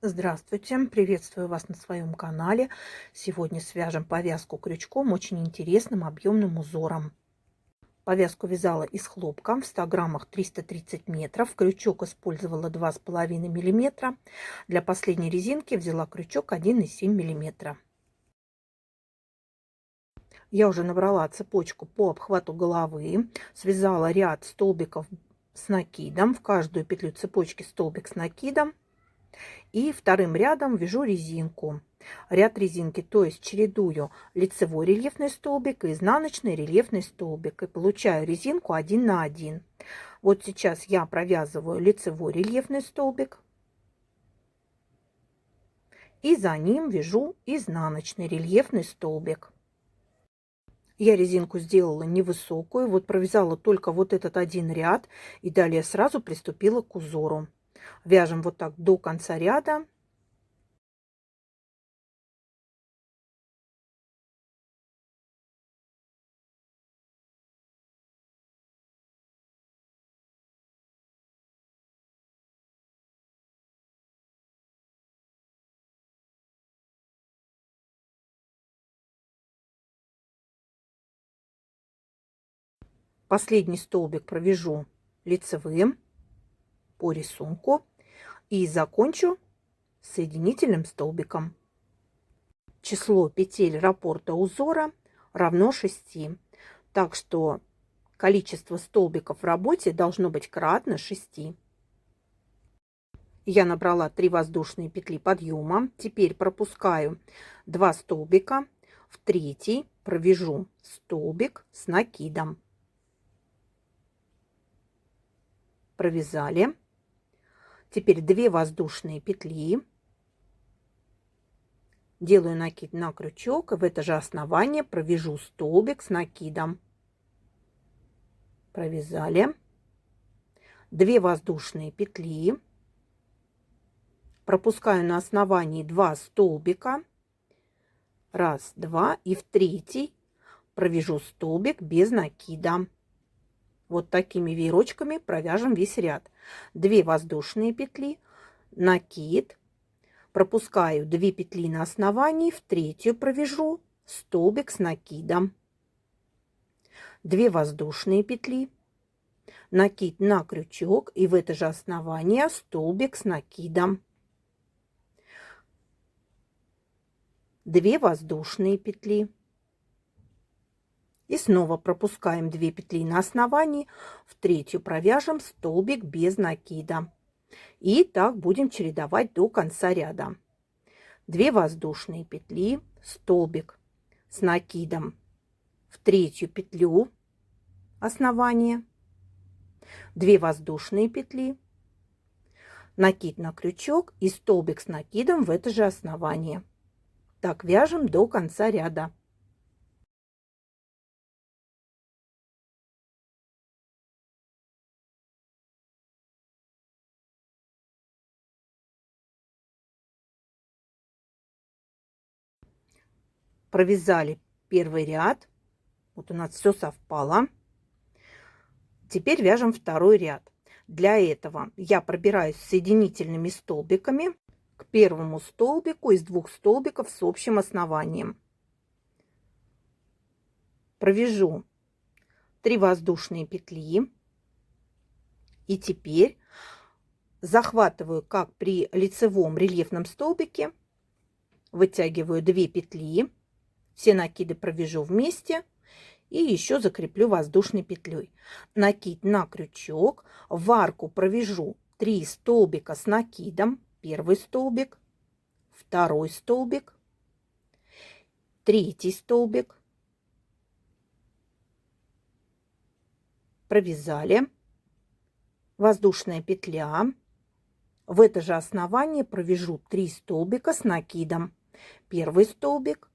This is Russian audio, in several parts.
Здравствуйте, приветствую вас на своем канале. Сегодня свяжем повязку крючком очень интересным объемным узором. Повязку вязала из хлопка в 100 граммах 330 метров. Крючок использовала 2,5 миллиметра. Для последней резинки взяла крючок 1,7 миллиметра. Я уже набрала цепочку по обхвату головы, связала ряд столбиков с накидом. В каждую петлю цепочки столбик с накидом. И вторым рядом вяжу резинку. Ряд резинки, то есть чередую лицевой рельефный столбик и изнаночный рельефный столбик. И получаю резинку 1 на 1. Вот сейчас я провязываю лицевой рельефный столбик. И за ним вяжу изнаночный рельефный столбик. Я резинку сделала невысокую. Вот провязала только вот этот один ряд. И далее сразу приступила к узору. Вяжем вот так до конца ряда. Последний столбик провяжу лицевым по рисунку и закончу соединительным столбиком. Число петель раппорта узора равно 6. Так что количество столбиков в работе должно быть кратно 6. Я набрала 3 воздушные петли подъема. Теперь пропускаю 2 столбика. В третий провяжу столбик с накидом. Провязали. Теперь 2 воздушные петли. Делаю накид на крючок и в это же основание провяжу столбик с накидом. Провязали. 2 воздушные петли. Пропускаю на основании 2 столбика. 1, 2. И в третий провяжу столбик без накида. Вот такими веерочками провяжем весь ряд. 2 воздушные петли, накид. Пропускаю 2 петли на основании, в третью провяжу столбик с накидом. 2 воздушные петли, накид на крючок и в это же основание столбик с накидом. 2 воздушные петли. И снова пропускаем 2 петли на основании, в третью провяжем столбик без накида. И так будем чередовать до конца ряда. 2 воздушные петли, столбик с накидом в третью петлю основания, 2 воздушные петли, накид на крючок и столбик с накидом в это же основание. Так вяжем до конца ряда. Провязали первый ряд. Вот у нас все совпало. Теперь вяжем второй ряд. Для этого я пробираюсь соединительными столбиками к первому столбику из 2 столбиков с общим основанием. Провяжу 3 воздушные петли. И теперь захватываю, как при лицевом рельефном столбике, вытягиваю 2 петли. Все накиды провяжу вместе и еще закреплю воздушной петлей. Накид на крючок, в арку провяжу 3 столбика с накидом. Первый столбик, второй столбик, третий столбик. Провязали. Воздушная петля. В это же основание провяжу 3 столбика с накидом. Первый столбик,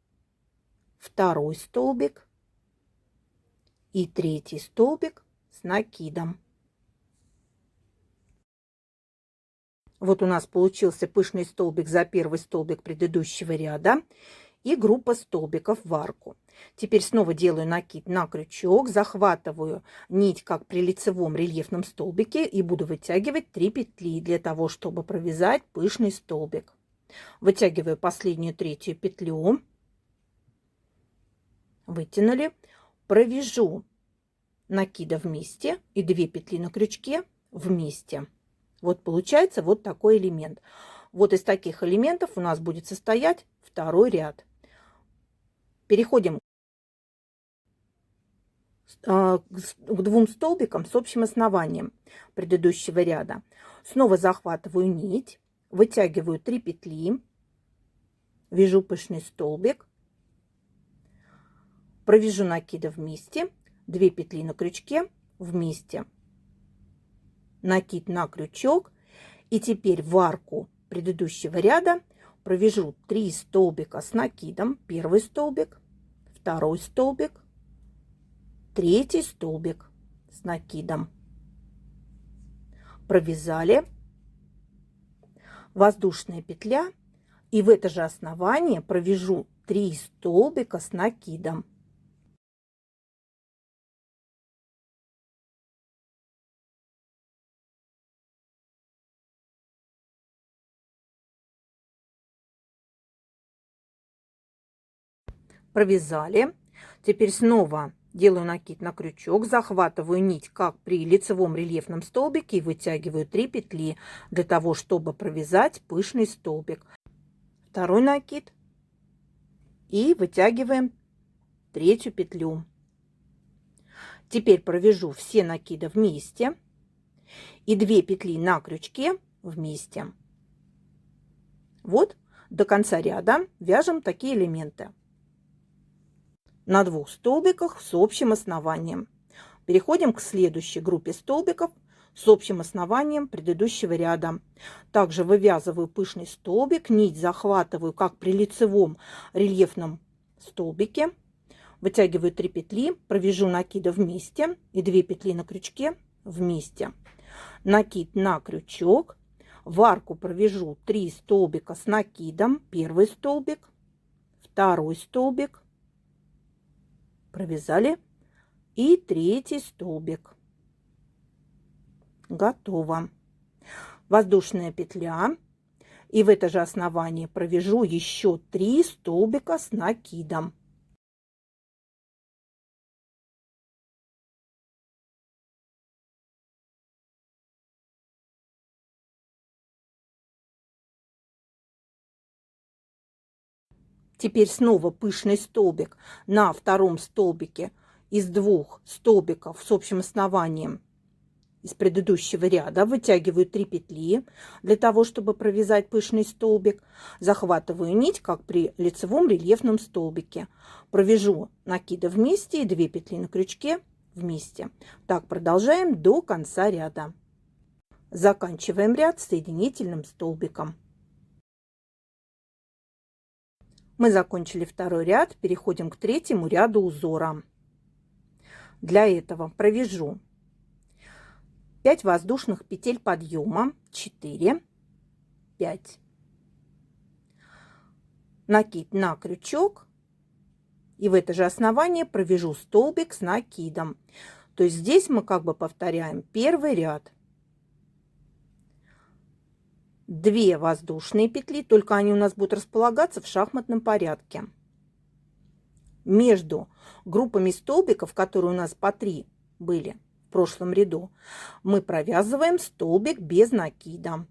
второй столбик и третий столбик с накидом. Вот у нас получился пышный столбик за первый столбик предыдущего ряда и группа столбиков в арку. Теперь снова делаю накид на крючок, захватываю нить, как при лицевом рельефном столбике, и буду вытягивать 3 петли для того, чтобы провязать пышный столбик. Вытягиваю последнюю третью петлю, вытянули, провяжу накида вместе и 2 петли на крючке вместе. Вот получается вот такой элемент. Вот из таких элементов у нас будет состоять второй ряд. Переходим к 2 столбикам с общим основанием предыдущего ряда. Снова захватываю нить, вытягиваю 3 петли, вяжу пышный столбик, провяжу накида вместе, 2 петли на крючке вместе, накид на крючок, и теперь в арку предыдущего ряда провяжу 3 столбика с накидом, первый столбик, второй столбик, третий столбик с накидом, провязали, воздушная петля, и в это же основание провяжу 3 столбика с накидом. Провязали. Теперь снова делаю накид на крючок, захватываю нить, как при лицевом рельефном столбике, и вытягиваю 3 петли для того, чтобы провязать пышный столбик. Второй накид и вытягиваем третью петлю. Теперь провяжу все накиды вместе и 2 петли на крючке вместе. Вот до конца ряда вяжем такие элементы на 2 столбиках с общим основанием. Переходим к следующей группе столбиков с общим основанием предыдущего ряда. Также вывязываю пышный столбик, нить захватываю, как при лицевом рельефном столбике, вытягиваю 3 петли, провяжу накида вместе и 2 петли на крючке вместе. Накид на крючок, в арку провяжу 3 столбика с накидом, первый столбик, второй столбик, провязали, и третий столбик. Готово. Воздушная петля, и в это же основание провяжу еще 3 столбика с накидом. Теперь снова пышный столбик на втором столбике из 2 столбиков с общим основанием из предыдущего ряда. Вытягиваю 3 петли для того, чтобы провязать пышный столбик. Захватываю нить, как при лицевом рельефном столбике. Провяжу накида вместе и 2 петли на крючке вместе. Так продолжаем до конца ряда. Заканчиваем ряд соединительным столбиком. Мы закончили второй ряд, переходим к третьему ряду узора. Для этого провяжу 5 воздушных петель подъема, 4, 5, накид на крючок, и в это же основание провяжу столбик с накидом. То есть здесь мы как бы повторяем первый ряд. 2 воздушные петли, только они у нас будут располагаться в шахматном порядке. Между группами столбиков, которые у нас по 3 были в прошлом ряду, мы провязываем столбик без накида.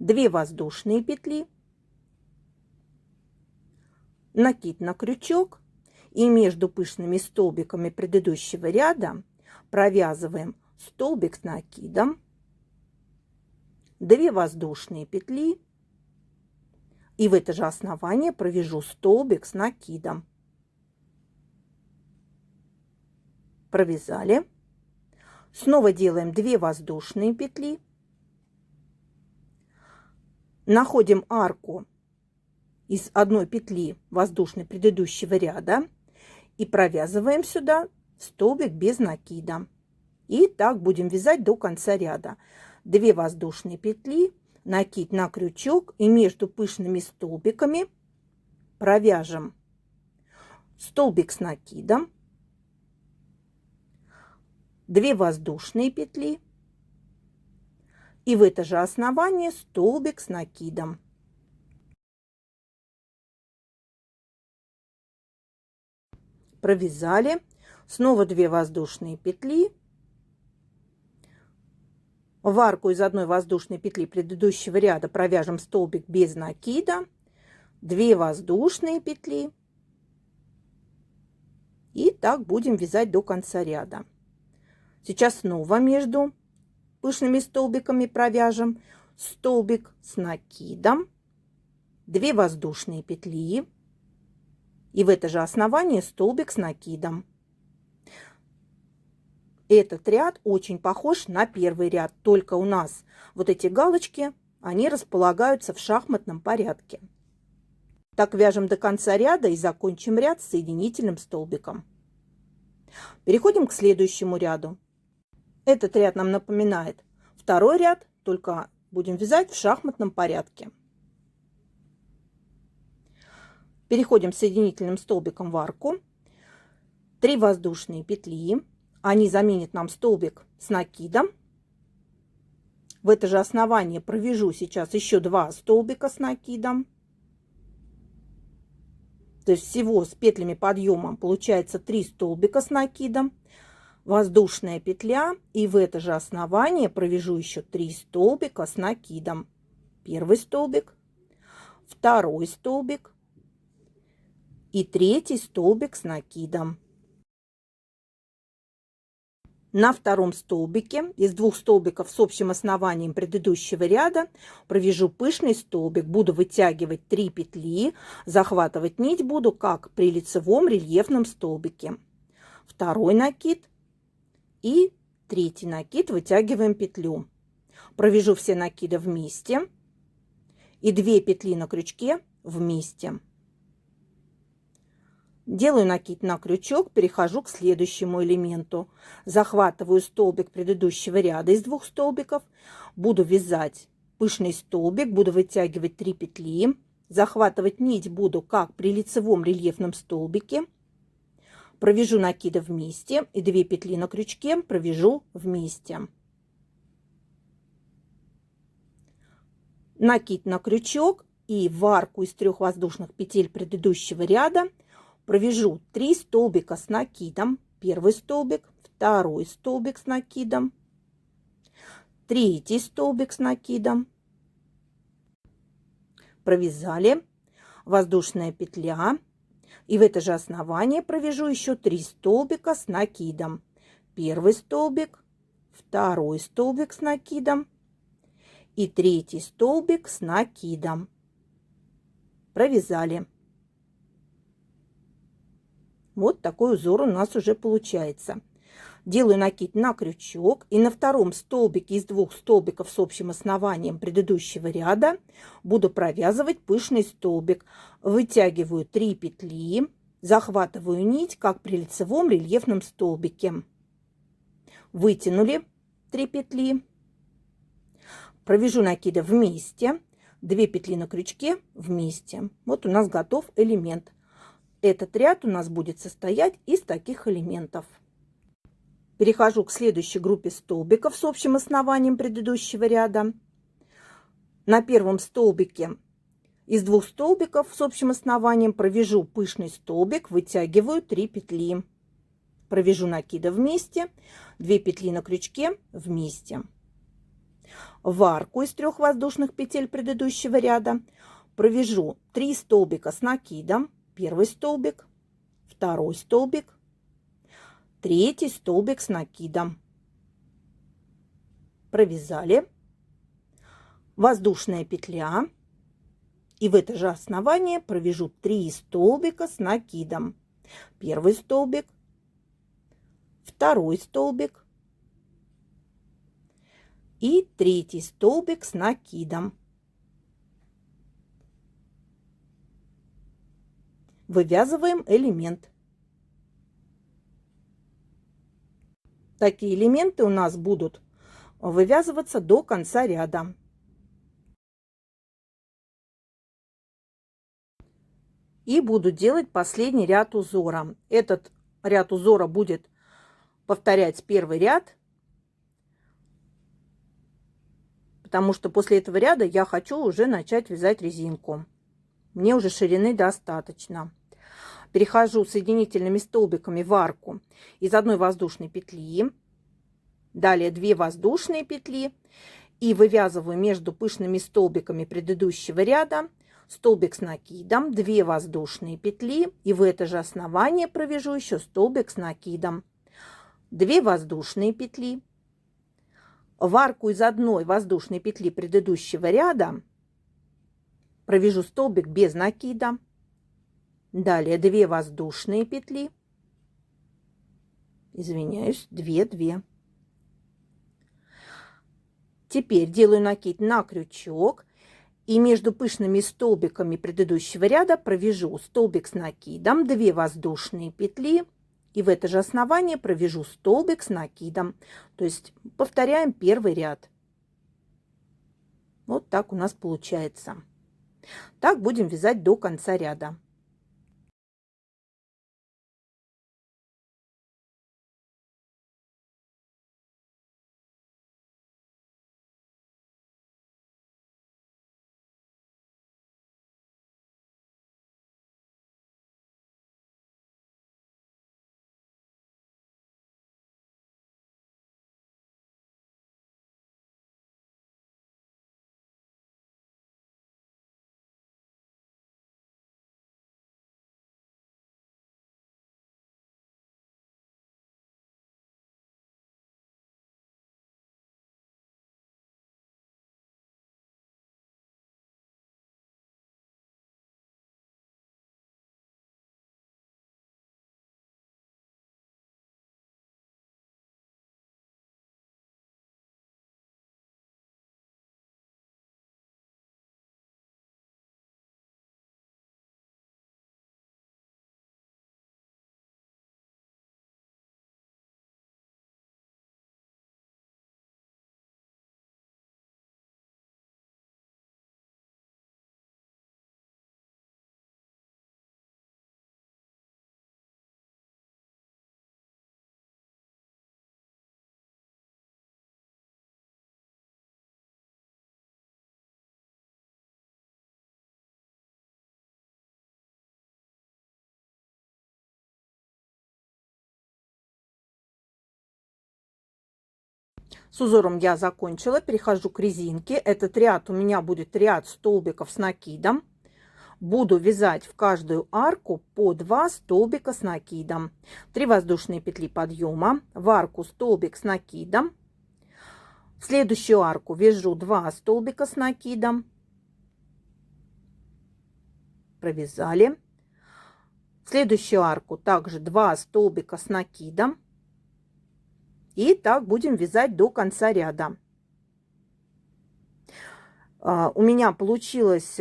2 воздушные петли, накид на крючок, и между пышными столбиками предыдущего ряда провязываем столбик с накидом, 2 воздушные петли, и в это же основание провяжу столбик с накидом. Провязали. Снова делаем 2 воздушные петли, находим арку из одной петли воздушной предыдущего ряда и провязываем сюда столбик без накида. И так будем вязать до конца ряда. 2 воздушные петли, накид на крючок, и между пышными столбиками провяжем столбик с накидом, 2 воздушные петли, И в это же основание столбик с накидом. Провязали. Снова 2 воздушные петли. В арку из одной воздушной петли предыдущего ряда провяжем столбик без накида, 2 воздушные петли. И так будем вязать до конца ряда. Сейчас снова между пышными столбиками провяжем столбик с накидом, 2 воздушные петли и в это же основание столбик с накидом. Этот ряд очень похож на первый ряд, только у нас вот эти галочки, они располагаются в шахматном порядке. Так вяжем до конца ряда и закончим ряд с соединительным столбиком. Переходим к следующему ряду. Этот ряд нам напоминает второй ряд, только будем вязать в шахматном порядке. Переходим соединительным столбиком в арку. 3 воздушные петли. Они заменят нам столбик с накидом. В это же основание провяжу сейчас еще 2 столбика с накидом. То есть всего с петлями подъема получается 3 столбика с накидом. Воздушная петля. И в это же основание провяжу еще 3 столбика с накидом. Первый столбик, второй столбик и третий столбик с накидом. На втором столбике из 2 столбиков с общим основанием предыдущего ряда провяжу пышный столбик. Буду вытягивать 3 петли, захватывать нить буду, как при лицевом рельефном столбике. Второй накид и третий накид, вытягиваем петлю. Провяжу все накиды вместе и 2 петли на крючке вместе. Делаю накид на крючок, перехожу к следующему элементу. Захватываю столбик предыдущего ряда из 2 столбиков. Буду вязать пышный столбик, буду вытягивать 3 петли. Захватывать нить буду, как при лицевом рельефном столбике. Провяжу накиды вместе и 2 петли на крючке провяжу вместе. Накид на крючок и в арку из 3 воздушных петель предыдущего ряда провяжу 3 столбика с накидом. Первый столбик, второй столбик с накидом, третий столбик с накидом. Провязали. Воздушная петля. И в это же основание провяжу еще 3 столбика с накидом. Первый столбик, второй столбик с накидом и третий столбик с накидом. Провязали. Вот такой узор у нас уже получается. Делаю накид на крючок и на втором столбике из 2 столбиков с общим основанием предыдущего ряда буду провязывать пышный столбик. Вытягиваю 3 петли, захватываю нить, как при лицевом рельефном столбике. Вытянули 3 петли, провяжу накиды вместе, 2 петли на крючке вместе. Вот у нас готов элемент. Этот ряд у нас будет состоять из таких элементов. Перехожу к следующей группе столбиков с общим основанием предыдущего ряда. На первом столбике из 2 столбиков с общим основанием провяжу пышный столбик, вытягиваю 3 петли. Провяжу накиды вместе, 2 петли на крючке вместе. В арку из 3 воздушных петель предыдущего ряда провяжу 3 столбика с накидом. Первый столбик, второй столбик, третий столбик с накидом. Провязали. Воздушная петля. И в это же основание провяжу 3 столбика с накидом. Первый столбик, второй столбик и третий столбик с накидом. Вывязываем элемент. Такие элементы у нас будут вывязываться до конца ряда. И буду делать последний ряд узора. Этот ряд узора будет повторять первый ряд. потому что после этого ряда я хочу уже начать вязать резинку. Мне уже ширины достаточно. Перехожу соединительными столбиками в арку из одной воздушной петли, далее 2 воздушные петли и вывязываю между пышными столбиками предыдущего ряда столбик с накидом, 2 воздушные петли и в это же основание провяжу еще столбик с накидом, 2 воздушные петли. В арку из одной воздушной петли предыдущего ряда провяжу столбик без накида, далее 2 воздушные петли, извиняюсь, 2. Теперь делаю накид на крючок и между пышными столбиками предыдущего ряда провяжу столбик с накидом, 2 воздушные петли и в это же основание провяжу столбик с накидом. То есть повторяем первый ряд. Вот так у нас получается. Так будем вязать до конца ряда. С узором я закончила, перехожу к резинке. Этот ряд у меня будет ряд столбиков с накидом. Буду вязать в каждую арку по 2 столбика с накидом. 3 воздушные петли подъема, в арку столбик с накидом. В следующую арку вяжу 2 столбика с накидом. Провязали. В следующую арку также 2 столбика с накидом. И так будем вязать до конца ряда. У меня получилась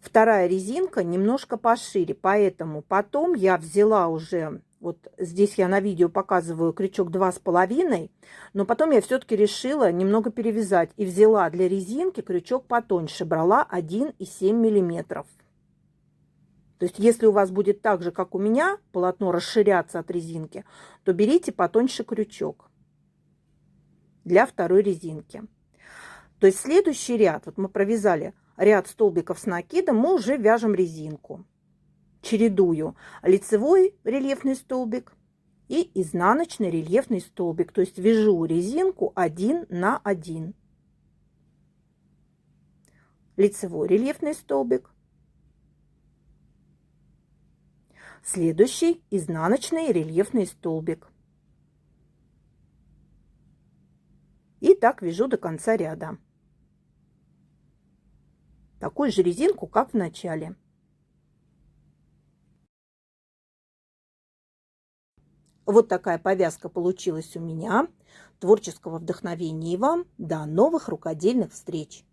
вторая резинка немножко пошире, поэтому потом я взяла уже, вот здесь я на видео показываю крючок 2,5, но потом я все-таки решила немного перевязать и взяла для резинки крючок потоньше, брала 1,7 миллиметров. То есть, если у вас будет так же, как у меня, полотно расширяться от резинки, то берите потоньше крючок для второй резинки. То есть, следующий ряд, вот мы провязали ряд столбиков с накидом, мы уже вяжем резинку. Чередую лицевой рельефный столбик и изнаночный рельефный столбик. То есть, вяжу резинку 1 на 1. Лицевой рельефный столбик. Следующий изнаночный рельефный столбик. И так вяжу до конца ряда. Такую же резинку, как в начале. Вот такая повязка получилась у меня. Творческого вдохновения вам. До новых рукодельных встреч!